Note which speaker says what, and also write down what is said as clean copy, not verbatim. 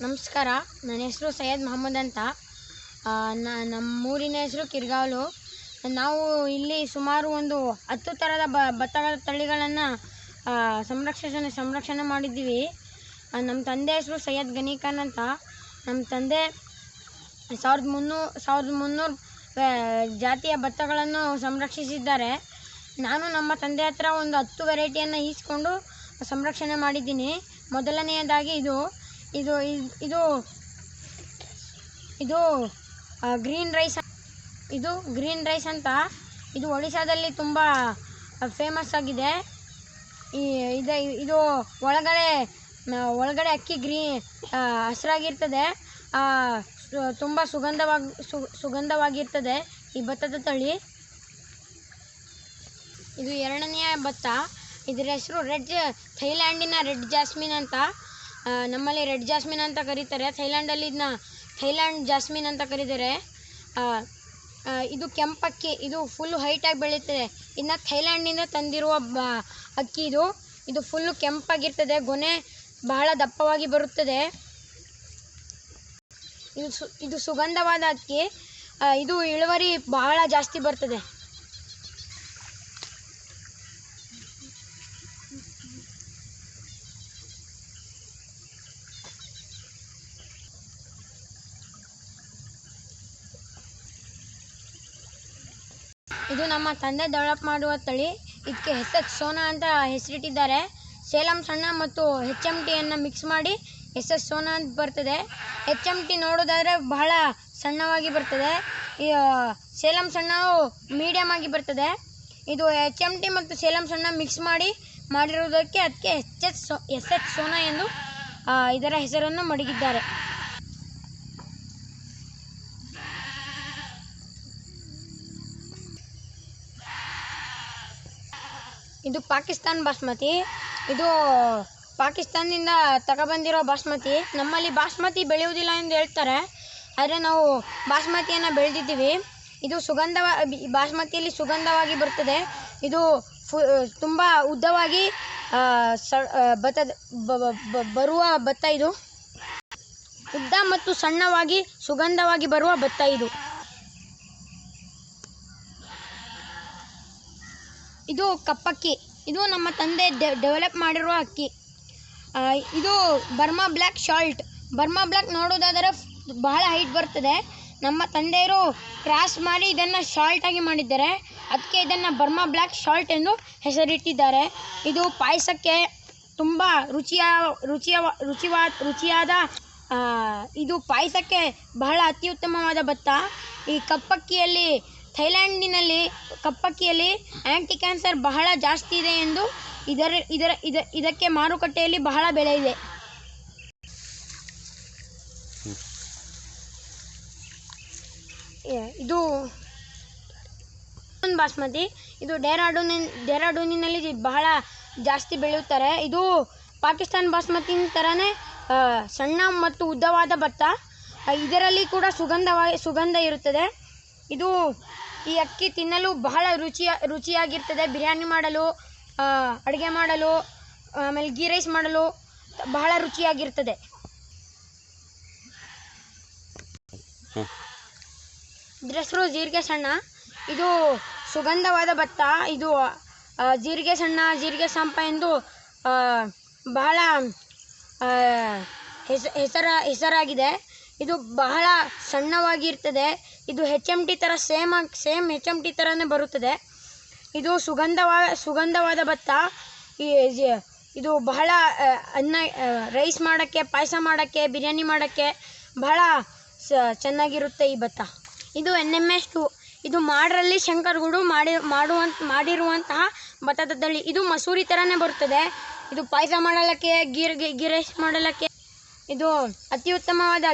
Speaker 1: ನಮಸ್ಕಾರ. ನನ್ನ ಹೆಸರು ಸೈಯದ್ ಮೊಹಮ್ಮದ್ ಅಂತ. ನಮ್ಮೂರಿನ ಹೆಸರು ಕಿರ್ಗಾವಲು. ನಾವು ಇಲ್ಲಿ ಸುಮಾರು ಒಂದು 10 ಥರದ ಭತ್ತದ ತಳಿಗಳನ್ನು ಸಂರಕ್ಷಣೆ ಮಾಡಿದ್ದೀವಿ. ನಮ್ಮ ತಂದೆ ಹೆಸರು ಸೈಯದ್ ಗನಿ ಖಾನ್ ಅಂತ. ನಮ್ಮ ತಂದೆ 1300 ಜಾತಿಯ ಭತ್ತಗಳನ್ನು ಸಂರಕ್ಷಿಸಿದ್ದಾರೆ. ನಾನು ನಮ್ಮ ತಂದೆ ಹತ್ರ ಒಂದು 10 ವೆರೈಟಿಯನ್ನು ಈಸ್ಕೊಂಡು ಸಂರಕ್ಷಣೆ ಮಾಡಿದ್ದೀನಿ. ಮೊದಲನೆಯದಾಗಿ ಇದು ಗ್ರೀನ್ ರೈಸ್ ಅಂತ. ಇದು ಒಡಿಶಾದಲ್ಲಿ ತುಂಬ ಫೇಮಸ್ ಆಗಿದೆ. ಇದು ಒಳಗಡೆ ಅಕ್ಕಿ ಹಸಿರಾಗಿರ್ತದೆ, ತುಂಬ ಸುಗಂಧವಾಗಿರ್ತದೆ ಈ ಭತ್ತದ ತಳಿ. ಇದು ಎರಡನೆಯ ಭತ್ತ. ಇದರ ಹೆಸರು ಥೈಲ್ಯಾಂಡಿನ ರೆಡ್ ಜಾಸ್ಮಿನ್ ಅಂತ. ನಮ್ಮಲ್ಲಿ ರೆಡ್ ಜಾಸ್ಮಿನ್ ಅಂತ ಕರೀತಾರೆ, ಥೈಲ್ಯಾಂಡಲ್ಲಿ ಇದನ್ನ ಥೈಲ್ಯಾಂಡ್ ಜಾಸ್ಮಿನ್ ಅಂತ ಕರೀತಾರೆ. ಇದು ಕೆಂಪಕ್ಕಿ. ಇದು ಫುಲ್ಲು ಹೈಟಾಗಿ ಬೆಳೀತದೆ. ಇದನ್ನ ಥೈಲ್ಯಾಂಡಿಂದ ತಂದಿರುವ ಅಕ್ಕಿ. ಇದು ಫುಲ್ಲು ಕೆಂಪಾಗಿರ್ತದೆ, ಗೊನೆ ಬಹಳ ದಪ್ಪವಾಗಿ ಬರುತ್ತದೆ. ಇದು ಸುಗಂಧವಾದ ಅಕ್ಕಿ. ಇದು ಇಳುವರಿ ಬಹಳ ಜಾಸ್ತಿ ಬರ್ತದೆ. ಇದು ನಮ್ಮ ತಂದೆ ಡೆವಲಪ್ ಮಾಡುವ ತಳಿ. ಇದಕ್ಕೆ SS ಸೋನಾ ಅಂತ ಹೆಸರಿಟ್ಟಿದ್ದಾರೆ. ಸೇಲಂ ಸಣ್ಣ ಮತ್ತು HMTಯನ್ನು ಮಿಕ್ಸ್ ಮಾಡಿ SS ಸೋನಾ ಅಂತ ಬರ್ತದೆ. HMT ನೋಡೋದಾದರೆ ಬಹಳ ಸಣ್ಣವಾಗಿ ಬರ್ತದೆ. ಸೇಲಂ ಸಣ್ಣವು ಮೀಡಿಯಮ್ ಆಗಿ ಬರ್ತದೆ. ಇದು HMT ಮತ್ತು ಸೇಲಂ ಸಣ್ಣ ಮಿಕ್ಸ್ ಮಾಡಿರುವುದಕ್ಕೆ ಅದಕ್ಕೆ SS ಸೋನಾ ಎಂದು ಇದರ ಹೆಸರನ್ನು ಮಡಗಿದ್ದಾರೆ. ಇದು ಪಾಕಿಸ್ತಾನ್ ಬಾಸ್ಮತಿ. ಇದು ಪಾಕಿಸ್ತಾನದಿಂದ ತಗೊಬಂದಿರೋ ಬಾಸ್ಮತಿ. ನಮ್ಮಲ್ಲಿ ಬಾಸ್ಮತಿ ಬೆಳೆಯುವುದಿಲ್ಲ ಎಂದು ಹೇಳ್ತಾರೆ, ಆದರೆ ನಾವು ಬಾಸ್ಮತಿಯನ್ನು ಬೆಳೆದಿದ್ದೀವಿ. ಇದು ಬಾಸ್ಮತಿಯಲ್ಲಿ ಸುಗಂಧವಾಗಿ ಬರ್ತದೆ. ಇದು ತುಂಬ ಉದ್ದವಾಗಿ ಬರುವ ಭತ್ತ. ಇದು ಉದ್ದ ಮತ್ತು ಸಣ್ಣವಾಗಿ ಸುಗಂಧವಾಗಿ ಬರುವ ಭತ್ತ. ಇದು ಕಪ್ಪಕ್ಕಿ. ಇದು ನಮ್ಮ ತಂದೆ ಡೆವಲಪ್ ಮಾಡಿರುವ ಅಕ್ಕಿ. ಇದು Burma black shalt. Burma black ನೋಡೋದಾದರೆ ಬಹಳ ಹೈಟ್ ಬರ್ತದೆ. ನಮ್ಮ ತಂದೆಯರು ಕ್ರಾಸ್ ಮಾಡಿ ಇದನ್ನು ಶಾಲ್ಟಾಗಿ ಮಾಡಿದ್ದಾರೆ, ಅದಕ್ಕೆ ಇದನ್ನು ಬರ್ಮಾ ಬ್ಲ್ಯಾಕ್ ಶಾಲ್ಟ್ ಎಂದು ಹೆಸರಿಟ್ಟಿದ್ದಾರೆ. ಇದು ಪಾಯಸಕ್ಕೆ ತುಂಬ ರುಚಿಯಾದ ಇದು ಪಾಯಸಕ್ಕೆ ಬಹಳ ಅತ್ಯುತ್ತಮವಾದ ಭತ್ತ. ಈ ಕಪ್ಪಕ್ಕಿಯಲ್ಲಿ ಥೈಲ್ಯಾಂಡಿನಲ್ಲಿ ಕಪ್ಪಕ್ಕಿಯಲ್ಲಿ ಆ್ಯಂಟಿ ಕ್ಯಾನ್ಸರ್ ಬಹಳ ಜಾಸ್ತಿ ಇದೆ ಎಂದು ಇದಕ್ಕೆ ಮಾರುಕಟ್ಟೆಯಲ್ಲಿ ಬಹಳ ಬೆಲೆ ಇದೆ. ಇದು ಬಾಸ್ಮತಿ. ಇದು ಡೆಹ್ರಾಡೂನಿನಲ್ಲಿ ಬಹಳ ಜಾಸ್ತಿ ಬೆಳೆಯುತ್ತಾರೆ. ಇದು ಪಾಕಿಸ್ತಾನ್ ಬಾಸ್ಮತಿ ಥರನೇ ಸಣ್ಣ ಮತ್ತು ಉದ್ದವಾದ ಭತ್ತ. ಇದರಲ್ಲಿ ಕೂಡ ಸುಗಂಧ ಇರುತ್ತದೆ. ಈ ಅಕ್ಕಿ ತಿನ್ನಲು ಬಹಳ ರುಚಿಯಾಗಿರ್ತದೆ. ಬಿರಿಯಾನಿ ಮಾಡಲು, ಅಡುಗೆ ಮಾಡಲು, ಆಮೇಲೆ ಗೀ ರೈಸ್ ಮಾಡಲು ಬಹಳ ರುಚಿಯಾಗಿರ್ತದೆ. ಇದರ ಹೆಸರು ಜೀರಿಗೆ ಸಣ್ಣ. ಇದು ಸುಗಂಧವಾದ ಭತ್ತ. ಇದು ಜೀರಿಗೆ ಸಣ್ಣ, ಜೀರಿಗೆ ಸಂಪ ಎಂದು ಬಹಳ ಹೆಸರಾಗಿದೆ. ಇದು ಬಹಳ ಸಣ್ಣವಾಗಿರ್ತದೆ. ಇದು HMT ಥರ ಸೇಮ್ HMT ಥರನೇ ಬರುತ್ತದೆ. ಇದು ಸುಗಂಧವಾದ ಭತ್ತ. ಇದು ಬಹಳ ರೈಸ್ ಮಾಡೋಕ್ಕೆ, ಪಾಯಸ ಮಾಡೋಕ್ಕೆ, ಬಿರಿಯಾನಿ ಮಾಡೋಕ್ಕೆ ಬಹಳ ಚೆನ್ನಾಗಿರುತ್ತೆ ಈ ಭತ್ತ. ಇದು NMS 2. ಇದು ಮಾಡ್ರಲ್ಲಿ ಶಂಕರ್ಗೌಡು ಮಾಡಿರುವಂತಹ ಭತ್ತದ ತಳಿ. ಇದು ಮಸೂರಿ ಥರನೇ ಬರುತ್ತದೆ. ಇದು ಪಾಯಸ ಮಾಡಲಿಕ್ಕೆ, ಗೀ ರೈಸ್ ಮಾಡಲಿಕ್ಕೆ ಇದು ಅತಿ ಉತ್ತಮವಾದ